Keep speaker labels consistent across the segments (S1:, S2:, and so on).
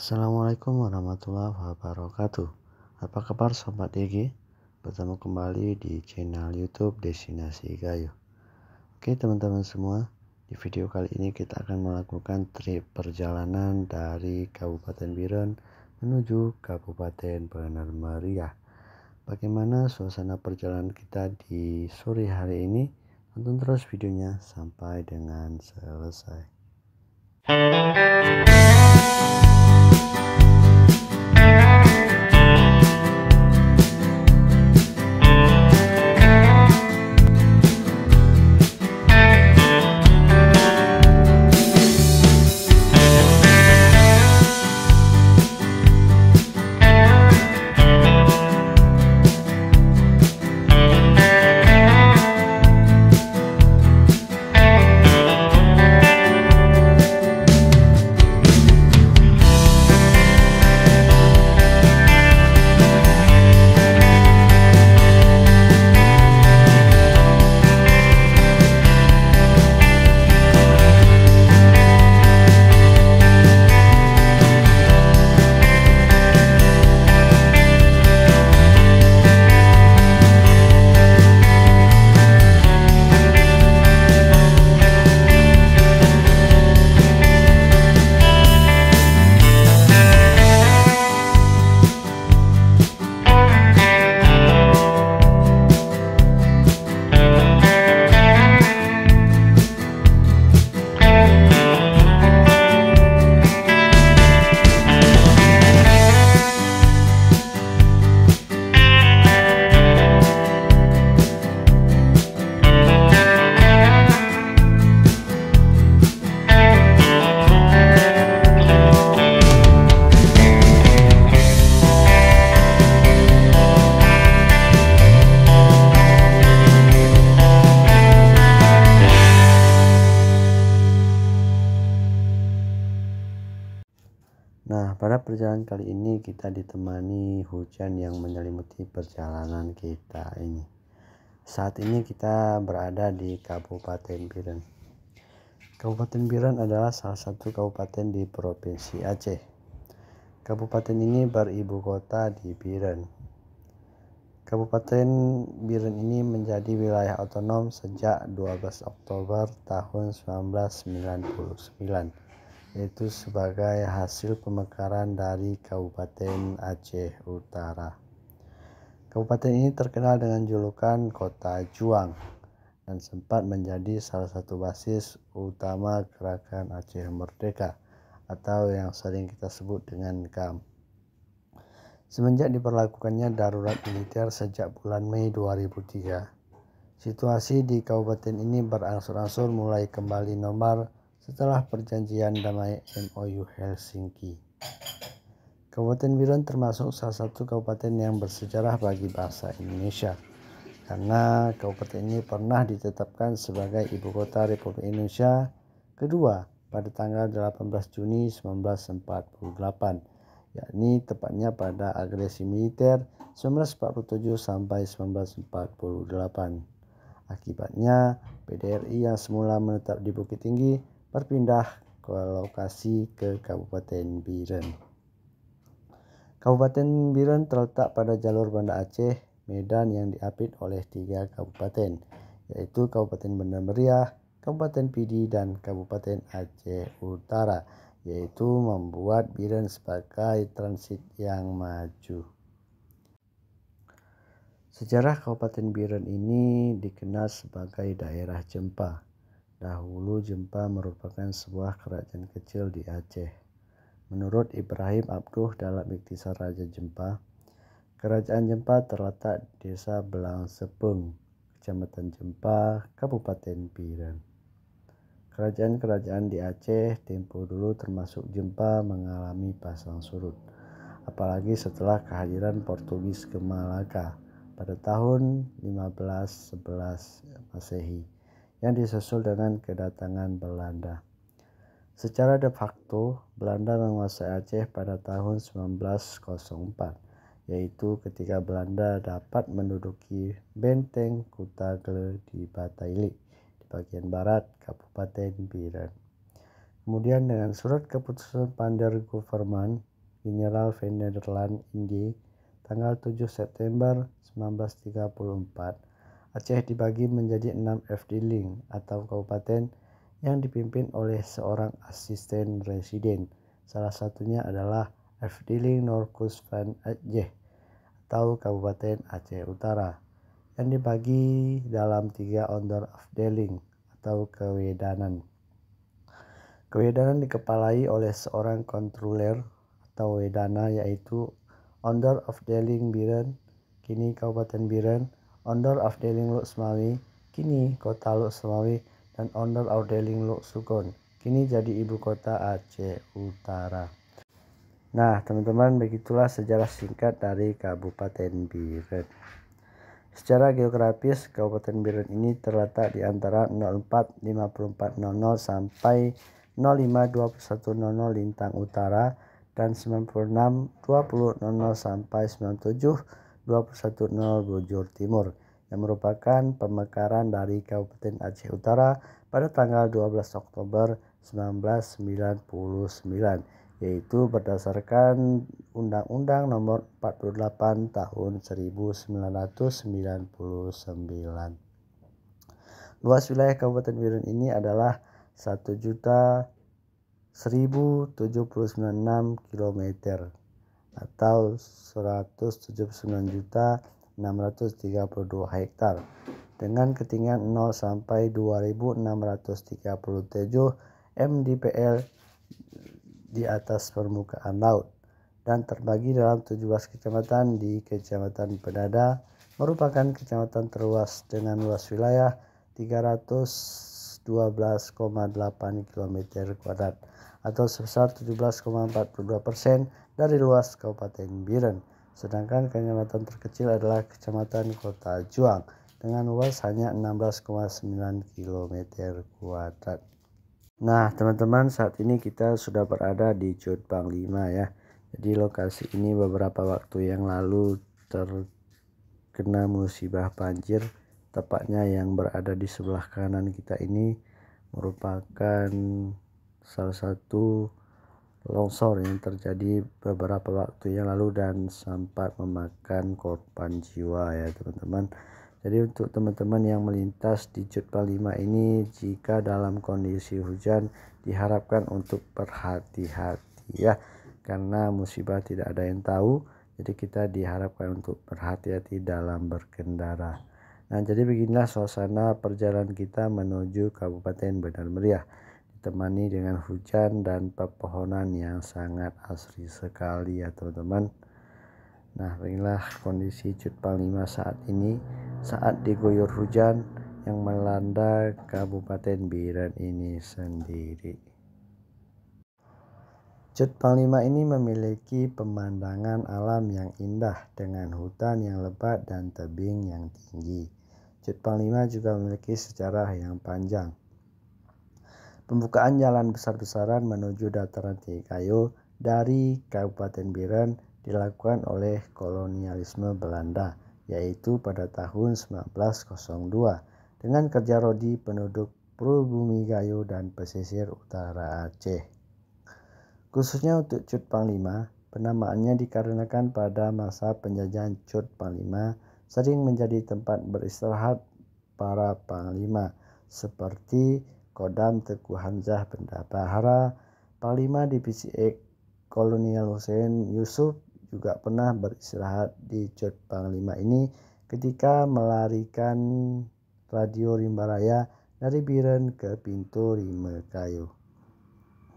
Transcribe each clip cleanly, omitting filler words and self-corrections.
S1: Assalamualaikum warahmatullahi wabarakatuh. Apa kabar Sobat DG? Bertemu kembali di channel YouTube Destinasi Gayo. Oke teman-teman semua, di video kali ini kita akan melakukan trip perjalanan dari Kabupaten Biren menuju Kabupaten Benar Meriah. Bagaimana suasana perjalanan kita di sore hari ini? Tonton terus videonya sampai dengan selesai. Nah, pada perjalanan kali ini kita ditemani hujan yang menyelimuti perjalanan kita ini. Saat ini kita berada di Kabupaten Biren. Kabupaten Biren adalah salah satu kabupaten di Provinsi Aceh. Kabupaten ini beribu kota di Biren. Kabupaten Biren ini menjadi wilayah otonom sejak 12 Oktober tahun 1999. Yaitu sebagai hasil pemekaran dari Kabupaten Aceh Utara. Kabupaten ini terkenal dengan julukan Kota Juang dan sempat menjadi salah satu basis utama Gerakan Aceh Merdeka atau yang sering kita sebut dengan GAM. Semenjak diberlakukannya darurat militer sejak bulan Mei 2003, situasi di kabupaten ini berangsur-angsur mulai kembali normal setelah perjanjian damai MOU Helsinki. Kabupaten Biren termasuk salah satu kabupaten yang bersejarah bagi bangsa Indonesia karena kabupaten ini pernah ditetapkan sebagai ibu kota Republik Indonesia kedua pada tanggal 18 Juni 1948, yakni tepatnya pada agresi militer 1947 sampai 1948. Akibatnya PDRI yang semula menetap di Bukit Tinggi berpindah ke lokasi ke Kabupaten Biren. Kabupaten Biren terletak pada jalur Banda Aceh Medan yang diapit oleh 3 kabupaten, yaitu Kabupaten Benar Meriah, Kabupaten Pidi, dan Kabupaten Aceh Utara, yaitu membuat Biren sebagai transit yang maju. Sejarah Kabupaten Biren ini dikenal sebagai daerah Jempa. Dahulu Jempa merupakan sebuah kerajaan kecil di Aceh. Menurut Ibrahim Abduh dalam Ikhtisar Raja Jempa, kerajaan Jempa terletak di Desa Belang Sepeng, Kecamatan Jempa, Kabupaten Biren. Kerajaan-kerajaan di Aceh tempo dulu termasuk Jempa mengalami pasang surut, apalagi setelah kehadiran Portugis ke Malaka pada tahun 1511 Masehi. Yang disusul dengan kedatangan Belanda. Secara de facto, Belanda menguasai Aceh pada tahun 1904, yaitu ketika Belanda dapat menduduki benteng Kutagle di Batailik di bagian barat Kabupaten Biren. Kemudian dengan surat keputusan Pandergoverman Generaal van Nederland Indië tanggal 7 September 1934, Aceh dibagi menjadi 6 afdeling atau kabupaten yang dipimpin oleh seorang asisten residen. Salah satunya adalah Afdeling Noord-Kust van Aceh atau Kabupaten Aceh Utara yang dibagi dalam 3 onderafdeling atau kewedanan. Kewedanan dikepalai oleh seorang kontroler atau wedana, yaitu Onderafdeling Biren, kini Kabupaten Biren, Onderafdeling Lok Sumawi, kini Kota Lok Sumawi, dan Onderafdeling Lok Sukon, kini jadi ibu kota Aceh Utara. Nah teman-teman, begitulah sejarah singkat dari Kabupaten Biren. Secara geografis, Kabupaten Biren ini terletak di antara 04.5400 sampai 05.2100 lintang utara dan 96.2000 sampai 97.2100 bujur timur, yang merupakan pemekaran dari Kabupaten Aceh Utara pada tanggal 12 Oktober 1999, yaitu berdasarkan Undang-Undang Nomor 48 Tahun 1999. Luas wilayah Kabupaten Biren ini adalah 1.1079 km atau 179.632 hektar dengan ketinggian 0 sampai 2.637 mdpl di atas permukaan laut, dan terbagi dalam 17 kecamatan. Di Kecamatan Pedada merupakan kecamatan terluas dengan luas wilayah 312,8 km² atau sebesar 17,42% dari luas Kabupaten Biren. Sedangkan kecamatan terkecil adalah Kecamatan Kota Juang dengan luas hanya 16,9 km². Nah teman-teman, saat ini kita sudah berada di Cut Panglima ya. Jadi lokasi ini beberapa waktu yang lalu terkena musibah banjir. Tepatnya yang berada di sebelah kanan kita ini merupakan salah satu longsor yang terjadi beberapa waktu yang lalu dan sempat memakan korban jiwa ya teman-teman. Jadi untuk teman-teman yang melintas di Cut Panglima ini, jika dalam kondisi hujan diharapkan untuk berhati-hati ya, karena musibah tidak ada yang tahu. Jadi kita diharapkan untuk berhati-hati dalam berkendara. Nah jadi beginilah suasana perjalanan kita menuju Kabupaten Bandar Meriah, ditemani dengan hujan dan pepohonan yang sangat asri sekali ya teman-teman. Nah beginilah kondisi Cut Panglima saat ini, saat diguyur hujan yang melanda Kabupaten Biren ini sendiri. Cut Panglima ini memiliki pemandangan alam yang indah dengan hutan yang lebat dan tebing yang tinggi. Cut Panglima juga memiliki sejarah yang panjang. Pembukaan jalan besar-besaran menuju dataran tinggi kayu dari Kabupaten Biren dilakukan oleh kolonialisme Belanda, yaitu pada tahun 1902 dengan kerja rodi penduduk pribumi Gayo dan pesisir utara Aceh. Khususnya untuk Cut Panglima, penamaannya dikarenakan pada masa penjajahan Cut Panglima sering menjadi tempat beristirahat para panglima seperti Kodam Tengku Hamzah Bendahara, Panglima Divisi Kolonial Hussein Yusuf juga pernah beristirahat di Cut Panglima ini ketika melarikan radio rimba raya dari Biren ke pintu Rimekayu.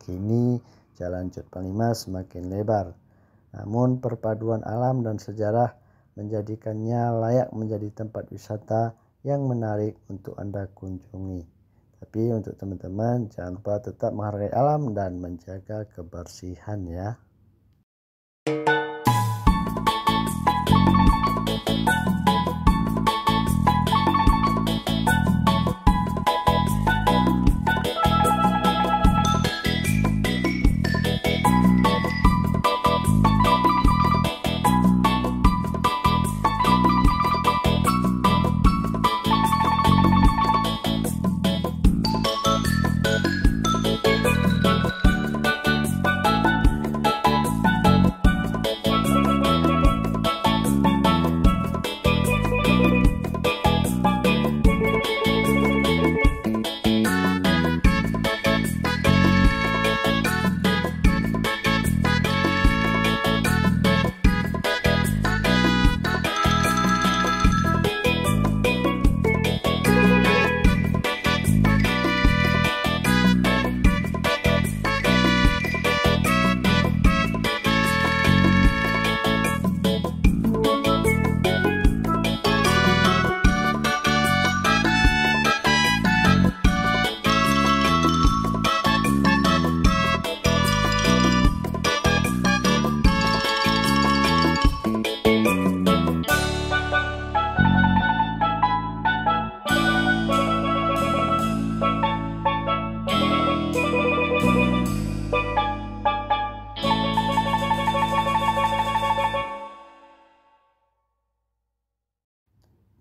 S1: Kini jalan Cut Panglima semakin lebar, namun perpaduan alam dan sejarah menjadikannya layak menjadi tempat wisata yang menarik untuk Anda kunjungi. Tapi untuk teman-teman jangan lupa tetap menghargai alam dan menjaga kebersihan ya.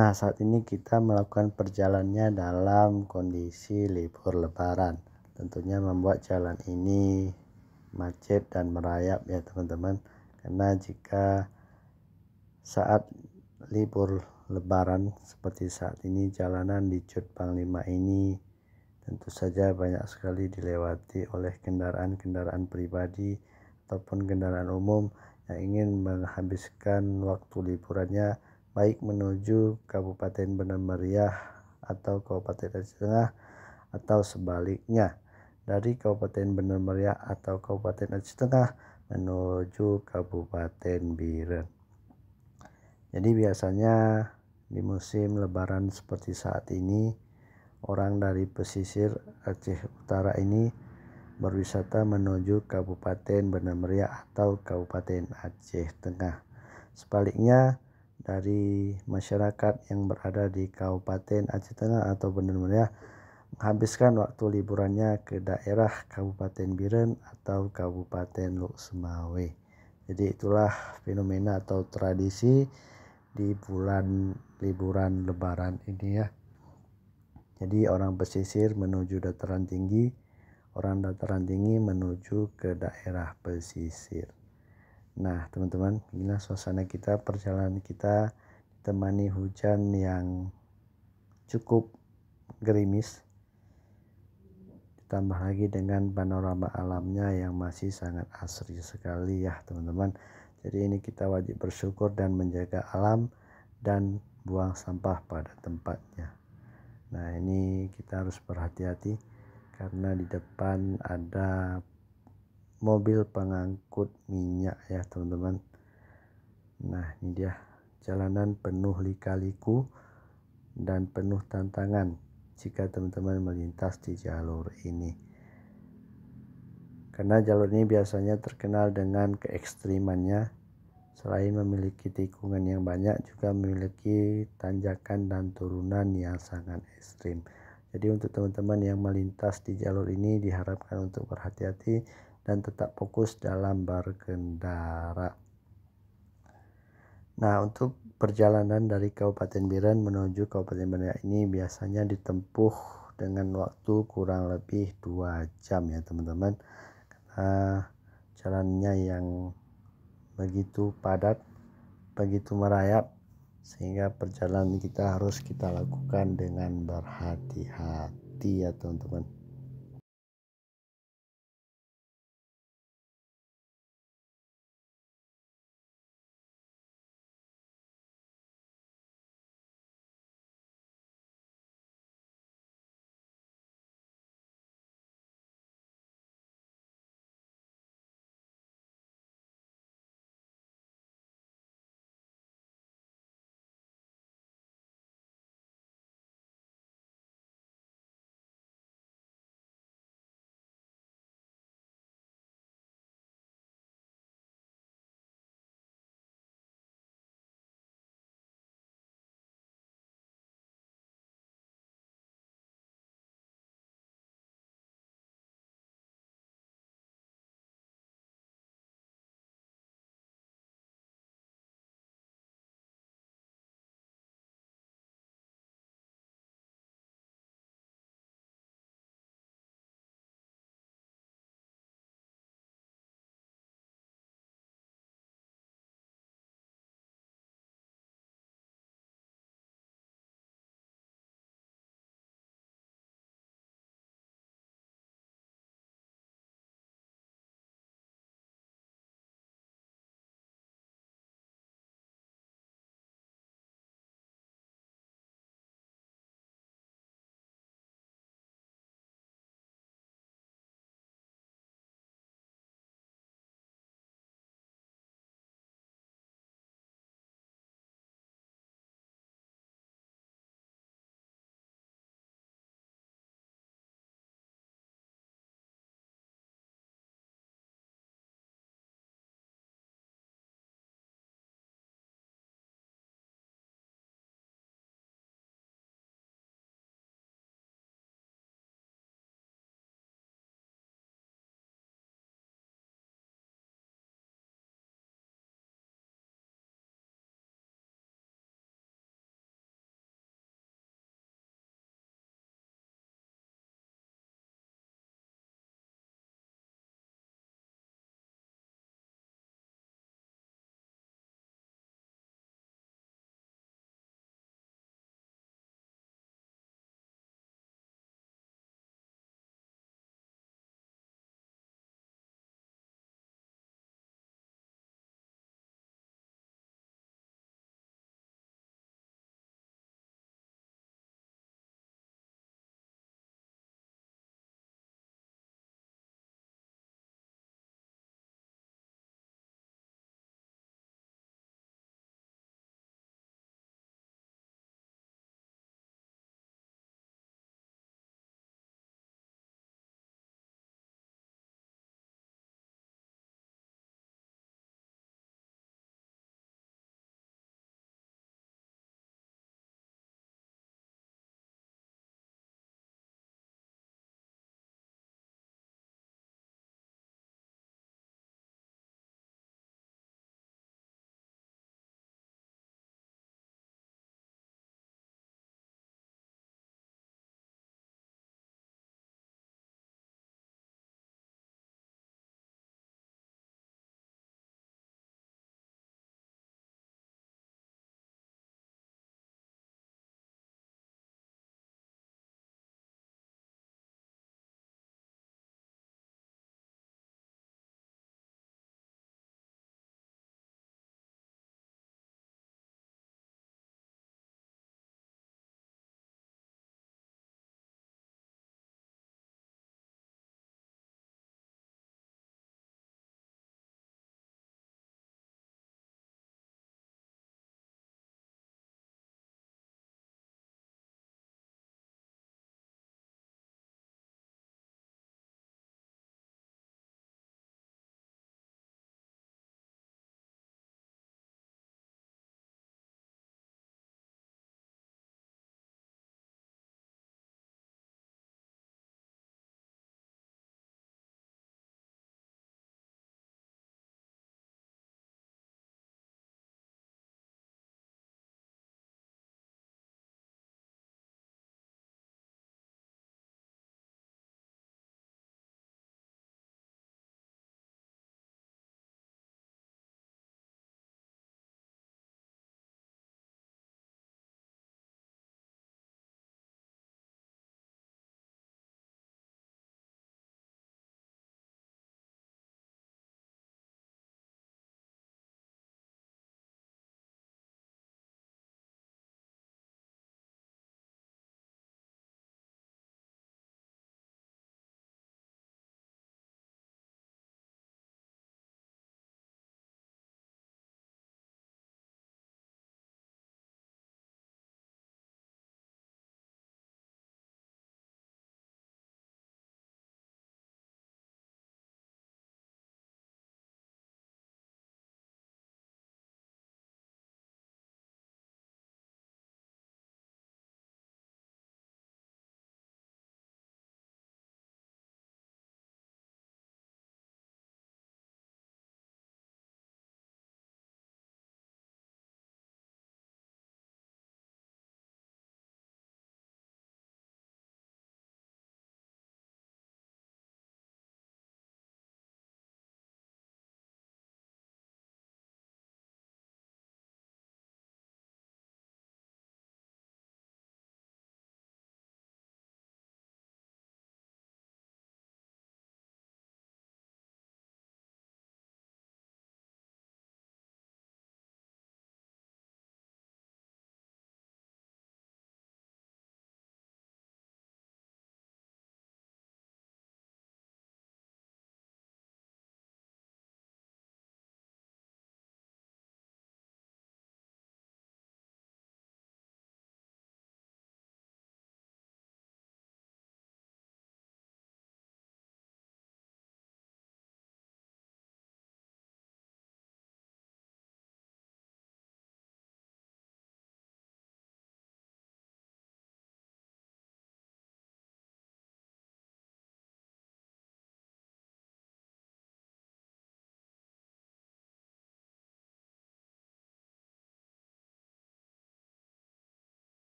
S1: Nah, saat ini kita melakukan perjalanannya dalam kondisi libur lebaran. Tentunya membuat jalan ini macet dan merayap ya teman-teman. Karena jika saat libur lebaran seperti saat ini, jalanan di Cut Panglima ini tentu saja banyak sekali dilewati oleh kendaraan-kendaraan pribadi ataupun kendaraan umum yang ingin menghabiskan waktu liburannya baik menuju Kabupaten Benar Meriah atau Kabupaten Aceh Tengah atau sebaliknya dari Kabupaten Benar Meriah atau Kabupaten Aceh Tengah menuju Kabupaten Biren. Jadi biasanya di musim lebaran seperti saat ini, orang dari pesisir Aceh Utara ini berwisata menuju Kabupaten Benar Meriah atau Kabupaten Aceh Tengah. Sebaliknya, dari masyarakat yang berada di Kabupaten Aceh Tengah atau Benar Meriah menghabiskan waktu liburannya ke daerah Kabupaten Biren atau Kabupaten Lok Sumawe. Jadi itulah fenomena atau tradisi di bulan liburan lebaran ini ya. Jadi orang pesisir menuju dataran tinggi, orang dataran tinggi menuju ke daerah pesisir. Nah teman-teman, inilah suasana kita, perjalanan kita ditemani hujan yang cukup gerimis, ditambah lagi dengan panorama alamnya yang masih sangat asri sekali ya teman-teman. Jadi ini kita wajib bersyukur dan menjaga alam dan buang sampah pada tempatnya. Nah ini kita harus berhati-hati karena di depan ada mobil pengangkut minyak ya teman-teman. Nah ini dia, jalanan penuh lika-liku dan penuh tantangan jika teman-teman melintas di jalur ini. Karena jalur ini biasanya terkenal dengan keekstrimannya. Selain memiliki tikungan yang banyak, juga memiliki tanjakan dan turunan yang sangat ekstrim. Jadi untuk teman-teman yang melintas di jalur ini diharapkan untuk berhati-hati dan tetap fokus dalam berkendara. Nah, untuk perjalanan dari Kabupaten Biren menuju Kabupaten Benar ini biasanya ditempuh dengan waktu kurang lebih 2 jam ya teman-teman. Karena jalannya yang begitu padat, begitu merayap, sehingga perjalanan kita harus kita lakukan dengan berhati-hati ya teman-teman.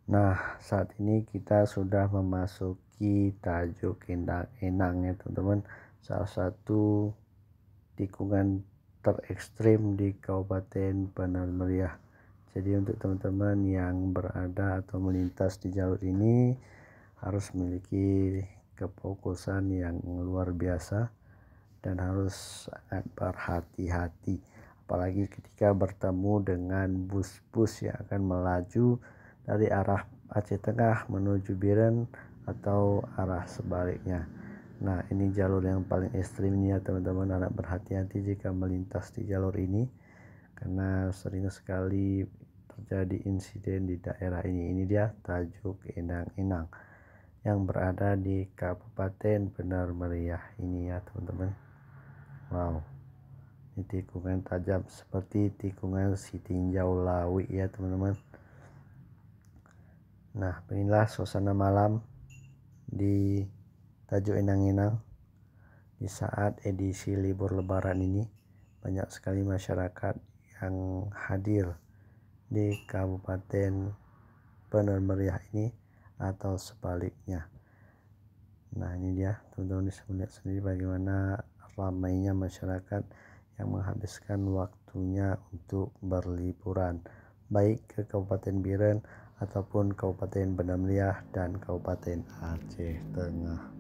S1: Nah, saat ini kita sudah memasuki Tajuk Endang-Enang ya teman-teman, salah satu tikungan terekstrim di Kabupaten Benar Meriah. Jadi untuk teman-teman yang berada atau melintas di jalur ini harus memiliki kefokusan yang luar biasa dan harus sangat berhati-hati, apalagi ketika bertemu dengan bus-bus yang akan melaju dari arah Aceh Tengah menuju Biren atau arah sebaliknya. Nah, ini jalur yang paling ekstrimnya teman-teman, harap berhati-hati jika melintas di jalur ini karena sering sekali terjadi insiden di daerah ini. Ini dia Tajuk Endang-Enang yang berada di Kabupaten Benar Meriah ini ya teman-teman. Wow, ini tikungan tajam seperti tikungan Sitinjau Lawi ya teman-teman. Nah, beginilah suasana malam di Tajuk Endang-Enang di saat edisi libur lebaran ini. Banyak sekali masyarakat yang hadir di Kabupaten Benar Meriah ini atau sebaliknya. Nah, ini dia teman-teman bisa melihat sendiri bagaimana ramainya masyarakat yang menghabiskan waktunya untuk berliburan baik ke Kabupaten Biren ataupun Kabupaten Benar Meriah dan Kabupaten Aceh Tengah.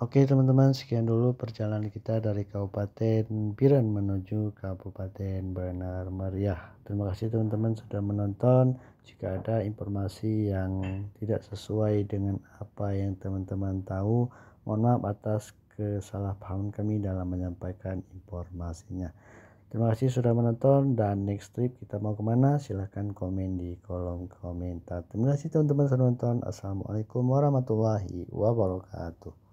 S1: Oke teman-teman, sekian dulu perjalanan kita dari Kabupaten Biren menuju Kabupaten Benar Meriah. Terima kasih teman-teman sudah menonton. Jika ada informasi yang tidak sesuai dengan apa yang teman-teman tahu, mohon maaf atas kesalahpahaman kami dalam menyampaikan informasinya. Terima kasih sudah menonton, dan next trip kita mau kemana silahkan komen di kolom komentar. Terima kasih teman-teman sudah menonton. Assalamualaikum warahmatullahi wabarakatuh.